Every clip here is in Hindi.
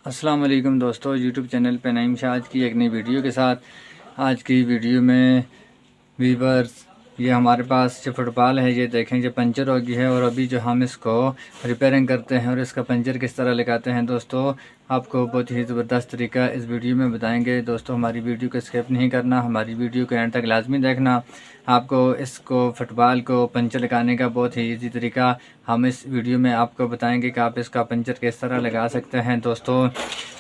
अस्सलाम वालेकुम दोस्तों, यूट्यूब चैनल पे नईम शाह आज की एक नई वीडियो के साथ। आज की वीडियो में वीवर्स ये हमारे पास जो फुटबॉल है ये देखें जो पंचर हो गई है और अभी जो हम इसको रिपेयरिंग करते हैं और इसका पंचर किस तरह लगाते हैं दोस्तों, आपको बहुत ही ज़बरदस्त तरीका इस वीडियो में बताएंगे। दोस्तों हमारी वीडियो को स्किप नहीं करना, हमारी वीडियो को एंड तक लाजमी देखना। आपको इसको फुटबॉल को पंचर लगाने का बहुत ही ईजी तरीका हम इस वीडियो में आपको बताएंगे कि आप इसका पंचर किस तरह लगा सकते हैं। दोस्तों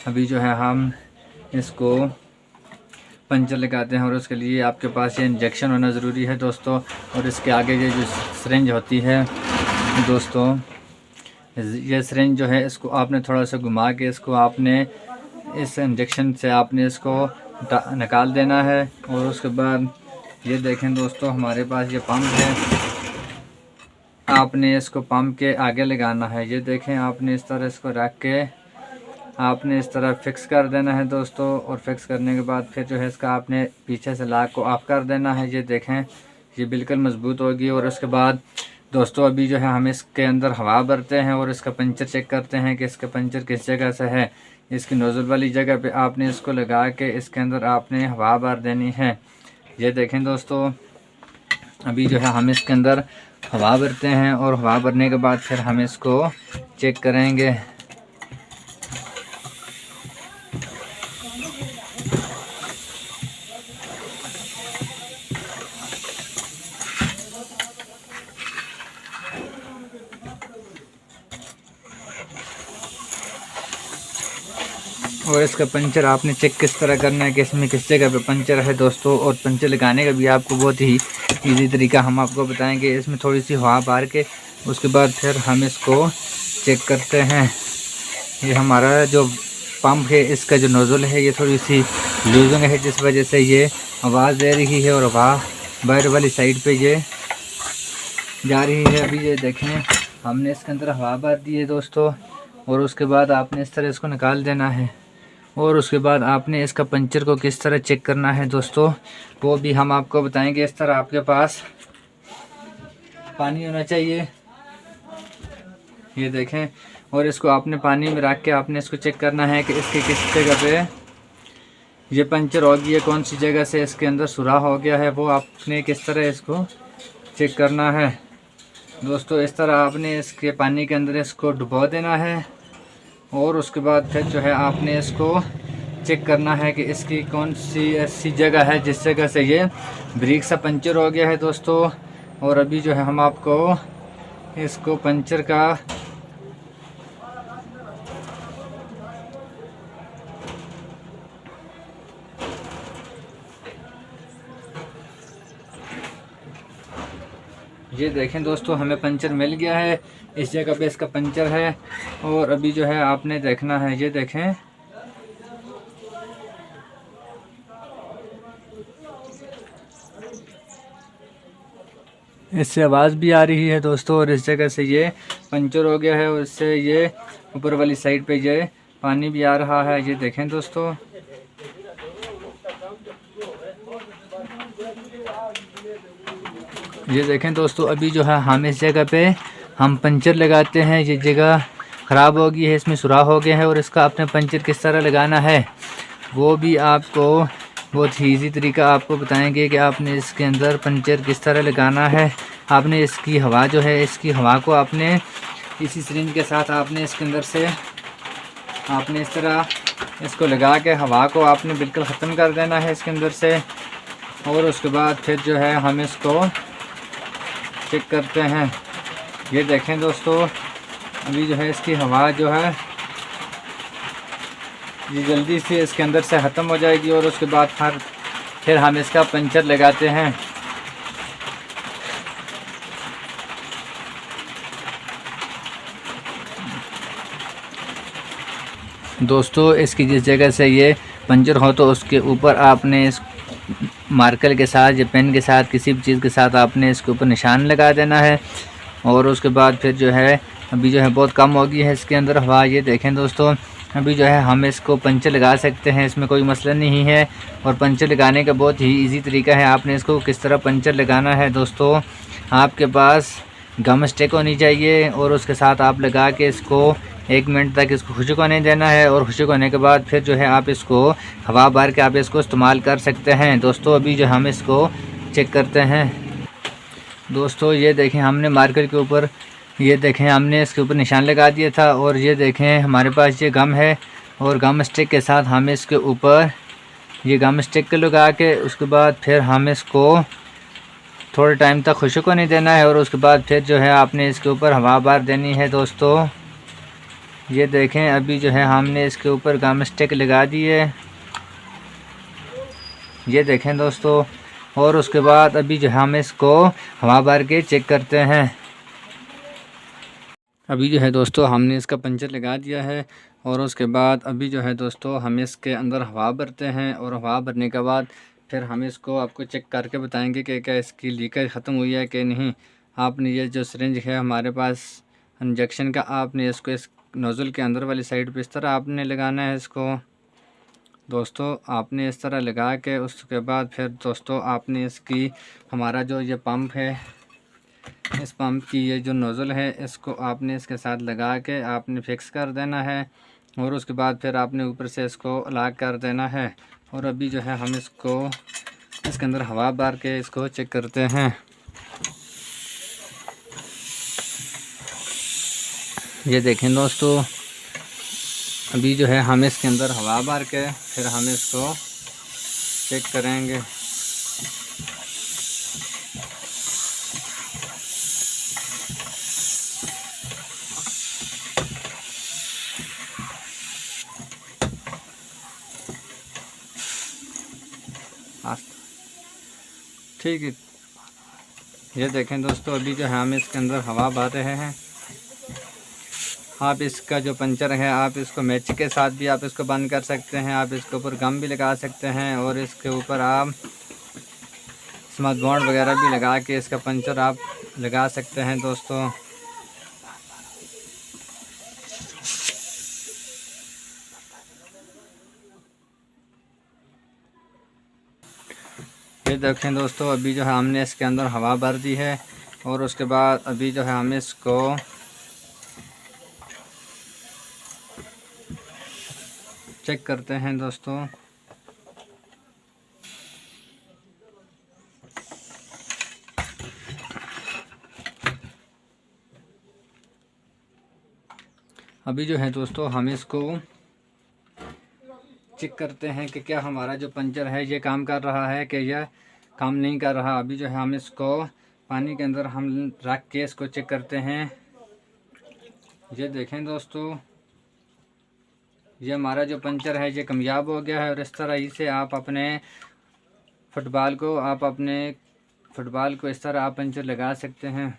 अभी जो है हम इसको पंचर लगाते हैं और उसके लिए आपके पास ये इंजेक्शन होना ज़रूरी है दोस्तों। और इसके आगे ये जो सिरिंज होती है दोस्तों, ये सिरिंज जो है इसको आपने थोड़ा सा घुमा के इसको आपने इस इंजेक्शन से आपने इसको निकाल देना है। और उसके बाद ये देखें दोस्तों हमारे पास ये पंप है, आपने इसको पंप के आगे लगाना है। ये देखें आपने इस तरह इसको रख के आपने इस तरह फिक्स कर देना है दोस्तों। और फिक्स करने के बाद फिर जो है इसका आपने पीछे से लाक को ऑफ कर देना है। ये देखें ये बिल्कुल मजबूत होगी। और उसके बाद दोस्तों अभी जो है हम इसके अंदर हवा भरते हैं और इसका पंचर चेक करते हैं कि इसका पंचर किस जगह से है। इसकी नोज़ल वाली जगह पे आपने इसको लगा के इसके अंदर आपने हवा भर देनी है। ये देखें दोस्तों अभी जो है हम इसके अंदर हवा भरते हैं और हवा भरने के बाद फिर हम इसको चेक करेंगे। और इसका पंचर आपने चेक किस तरह करना है कि इसमें किस जगह पे पंचर है दोस्तों। और पंचर लगाने का भी आपको बहुत ही इजी तरीका हम आपको बताएंगे। इसमें थोड़ी सी हवा मार के उसके बाद फिर हम इसको चेक करते हैं। ये हमारा जो पंप है इसका जो नोज़ल है ये थोड़ी सी लूजिंग है जिस वजह से ये आवाज़ दे रही है और हवा बाहर वाली साइड पे ये जा रही है। अभी ये देखें हमने इसके अंदर हवा भर दी है दोस्तों। और उसके बाद आपने इस तरह इसको निकाल देना है। और उसके बाद आपने इसका पंचर को किस तरह चेक करना है दोस्तों वो भी हम आपको बताएंगे। इस तरह आपके पास पानी होना चाहिए, ये देखें। और इसको आपने पानी में रख के आपने इसको चेक करना है कि इसके किस जगह पे ये पंचर हो गई है, कौन सी जगह से इसके अंदर सुराख हो गया है, वो आपने किस तरह इसको चेक करना है दोस्तों। इस तरह आपने इसके पानी के अंदर इसको डुबो देना है। और उसके बाद फिर जो है आपने इसको चेक करना है कि इसकी कौन सी ऐसी जगह है जिस जगह से ये ब्रेक सा पंचर हो गया है दोस्तों। और अभी जो है हम आपको इसको पंचर का ये देखें दोस्तों हमें पंचर मिल गया है, इस जगह पे इसका पंचर है। और अभी जो है आपने देखना है, ये देखें इससे आवाज़ भी आ रही है दोस्तों। और इस जगह से ये पंचर हो गया है और इससे ये ऊपर वाली साइड पे ये पानी भी आ रहा है। ये देखें दोस्तों ये देखें दोस्तों अभी जो है हम इस जगह पे हम पंचर लगाते हैं। ये जगह ख़राब हो गई है, इसमें सुराख हो गया है। और इसका अपने पंचर किस तरह लगाना है वो भी आपको बहुत ही ईजी तरीका आपको बताएंगे कि आपने इसके अंदर पंचर किस तरह लगाना है। आपने इसकी हवा जो है इसकी हवा को आपने इसी सिरिंज के साथ आपने इसके अंदर से आपने इस तरह इसको लगा के हवा को आपने बिल्कुल ख़त्म कर देना है इसके अंदर से। और उसके बाद फिर जो है हम इसको चेक करते हैं। ये देखें दोस्तों अभी जो है इसकी हवा जो है ये जल्दी से इसके अंदर से ख़त्म हो जाएगी। और उसके बाद फिर हम इसका पंचर लगाते हैं। दोस्तों इसकी जिस जगह से ये पंचर हो तो उसके ऊपर आपने इस मार्कर के साथ या पेन के साथ किसी भी चीज़ के साथ आपने इसके ऊपर निशान लगा देना है। और उसके बाद फिर जो है अभी जो है बहुत कम हो गई है इसके अंदर हवा। ये देखें दोस्तों अभी जो है हम इसको पंचर लगा सकते हैं, इसमें कोई मसला नहीं है। और पंचर लगाने का बहुत ही इजी तरीका है। आपने इसको किस तरह पंचर लगाना है दोस्तों, आपके पास गम स्टिक होनी चाहिए और उसके साथ आप लगा के इसको 1 मिनट तक इसको खुश्क होने देना है। और खुश्क होने के बाद फिर जो है आप इसको हवा भर के आप इसको इस्तेमाल कर सकते हैं। दोस्तों अभी जो हम इसको चेक करते हैं। दोस्तों ये देखें, हमने मार्कर के ऊपर ये देखें हमने इसके ऊपर निशान लगा दिया था। और ये देखें हमारे पास ये गम है और गम स्टिक के साथ हम इसके ऊपर ये गम स्टिक को लगा के उसके बाद फिर हम इसको थोड़े टाइम तक खुश्क होने देना है। और उसके बाद फिर जो है आपने इसके ऊपर हवा भर देनी है। दोस्तों ये देखें अभी जो है हमने इसके ऊपर गम स्टिक लगा दी है, ये देखें दोस्तों। और उसके बाद अभी जो है हम इसको हवा भर के चेक करते हैं। अभी जो है दोस्तों हमने इसका पंचर लगा दिया है। और उसके बाद अभी जो है दोस्तों हम इसके अंदर हवा भरते हैं। और हवा भरने के बाद फिर हम इसको आपको चेक करके बताएंगे कि क्या इसकी लीकेज ख़त्म हुई है कि नहीं। आपने ये जो सिरिंज है हमारे पास इंजेक्शन का, आपने इसको इस नोज़ल के अंदर वाली साइड पे इस तरह आपने लगाना है इसको। दोस्तों आपने इस तरह लगा के उसके बाद फिर दोस्तों आपने इसकी हमारा जो ये पंप है, इस पंप की ये जो नोज़ल है इसको आपने इसके साथ लगा के आपने फिक्स कर देना है। और उसके बाद फिर आपने ऊपर से इसको लॉक कर देना है। और अभी जो है हम इसको इसके अंदर हवा भर के इसको चेक करते हैं। ये देखें दोस्तों अभी जो है हम इसके अंदर हवा भर के फिर हम इसको चेक करेंगे। ठीक है, ये देखें दोस्तों अभी जो है हम इसके अंदर हवा भर रहे हैं। आप इसका जो पंचर है आप इसको मैच के साथ भी आप इसको बंद कर सकते हैं। आप इसके ऊपर गम भी लगा सकते हैं और इसके ऊपर आप स्मूथ बॉन्ड वगैरह भी लगा के इसका पंचर आप लगा सकते हैं। दोस्तों ये देखें दोस्तों अभी जो है हमने इसके अंदर हवा भर दी है। और उसके बाद अभी जो है हम इसको चेक करते हैं। दोस्तों अभी जो है दोस्तों हम इसको चेक करते हैं कि क्या हमारा जो पंचर है ये काम कर रहा है कि यह काम नहीं कर रहा। अभी जो है हम इसको पानी के अंदर हम रख के इसको चेक करते हैं। ये देखें दोस्तों ये हमारा जो पंचर है ये कामयाब हो गया है। और इस तरह ही से आप अपने फुटबॉल को इस तरह आप पंचर लगा सकते हैं।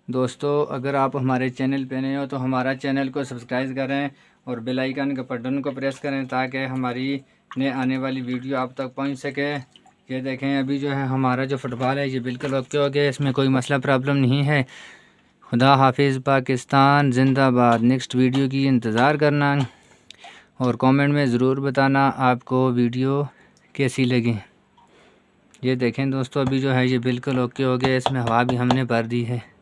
दोस्तों अगर आप हमारे चैनल पे नए हो तो हमारा चैनल को सब्सक्राइब करें और बेल आइकन के बटन को प्रेस करें ताकि हमारी नए आने वाली वीडियो आप तक पहुंच सके। ये देखें अभी जो है हमारा जो फुटबॉल है ये बिल्कुल ओके हो गया, इसमें कोई मसला प्रॉब्लम नहीं है। खुदा हाफिज़, पाकिस्तान जिंदाबाद। नेक्स्ट वीडियो की इंतज़ार करना और कमेंट में ज़रूर बताना आपको वीडियो कैसी लगी। ये देखें दोस्तों अभी जो है ये बिल्कुल ओके हो गया, इसमें हवा भी हमने भर दी है।